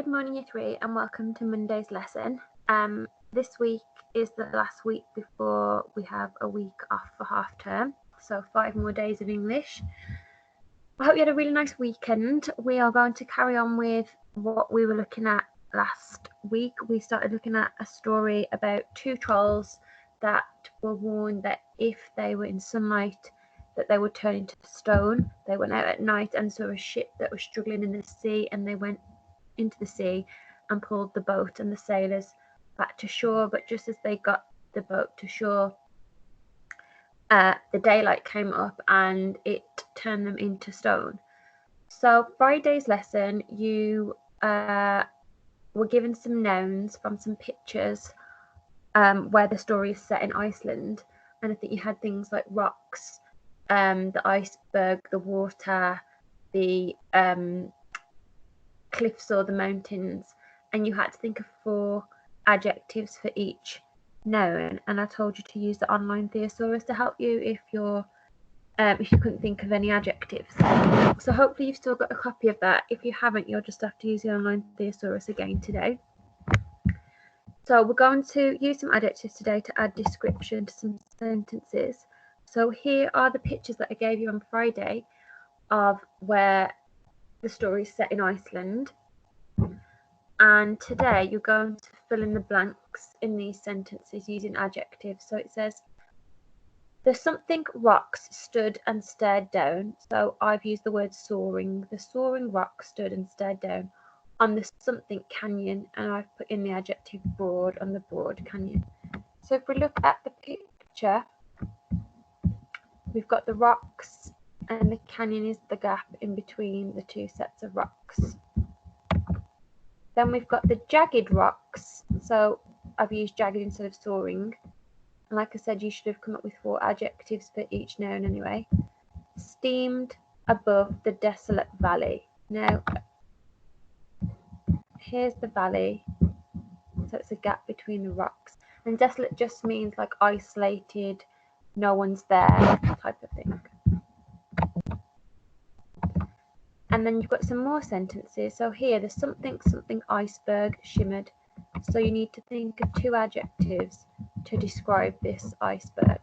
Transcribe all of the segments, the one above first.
Good morning, Year 3, and welcome to Monday's lesson. This week is the last week before we have a week off for half term, so 5 more days of English. I hope you had a really nice weekend. We are going to carry on with what we were looking at last week. We started looking at a story about two trolls that were warned that if they were in sunlight, that they would turn into stone. They went out at night and saw a ship that was struggling in the sea, and they went into the sea and pulled the boat and the sailors back to shore. But just as they got the boat to shore, the daylight came up and it turned them into stone. So Friday's lesson, you were given some nouns from some pictures where the story is set in Iceland, and I think you had things like rocks, the iceberg, the water, the cliffs or the mountains, and you had to think of 4 adjectives for each noun. And I told you to use the online thesaurus to help you if you couldn't think of any adjectives. So hopefully you've still got a copy of that. If you haven't, you'll just have to use the online thesaurus again today. So we're going to use some adjectives today to add description to some sentences. So here are the pictures that I gave you on Friday of where the story is set in Iceland, and today you're going to fill in the blanks in these sentences using adjectives. So it says, the something rocks stood and stared down. So I've used the word soaring. The soaring rock stood and stared down on the something canyon, and I've put in the adjective broad on the broad canyon. So if we look at the picture, we've got the rocks, and the canyon is the gap in between the 2 sets of rocks. Then we've got the jagged rocks. So I've used jagged instead of soaring. And like I said, you should have come up with 4 adjectives for each noun anyway. Steamed above the desolate valley. Now, here's the valley. So it's a gap between the rocks. And desolate just means like isolated, no one's there type of thing. And then you've got some more sentences. So here, the something iceberg shimmered. So you need to think of 2 adjectives to describe this iceberg.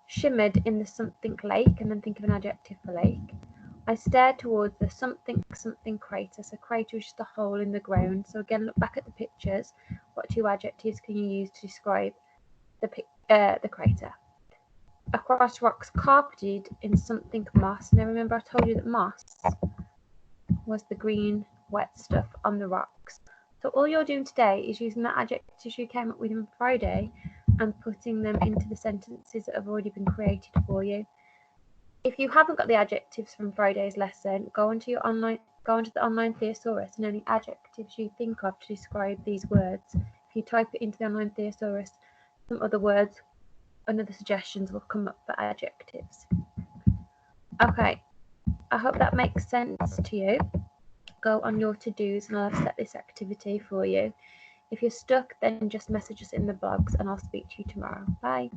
Shimmered in the something lake, and then think of an adjective for lake. I stared towards the something crater. So crater is just a hole in the ground. So again, look back at the pictures. What 2 adjectives can you use to describe the crater? Across rocks carpeted in something moss. Now remember, I told you that moss was the green wet stuff on the rocks. So all you're doing today is using the adjectives you came up with on Friday and putting them into the sentences that have already been created for you. If you haven't got the adjectives from Friday's lesson, go onto the online thesaurus, and any adjectives you think of to describe these words, if you type it into the online thesaurus, some other words and other suggestions will come up for adjectives. Okay, I hope that makes sense to you. Go on your to-dos and I'll have set this activity for you. If you're stuck, then just message us in the blogs and I'll speak to you tomorrow. Bye.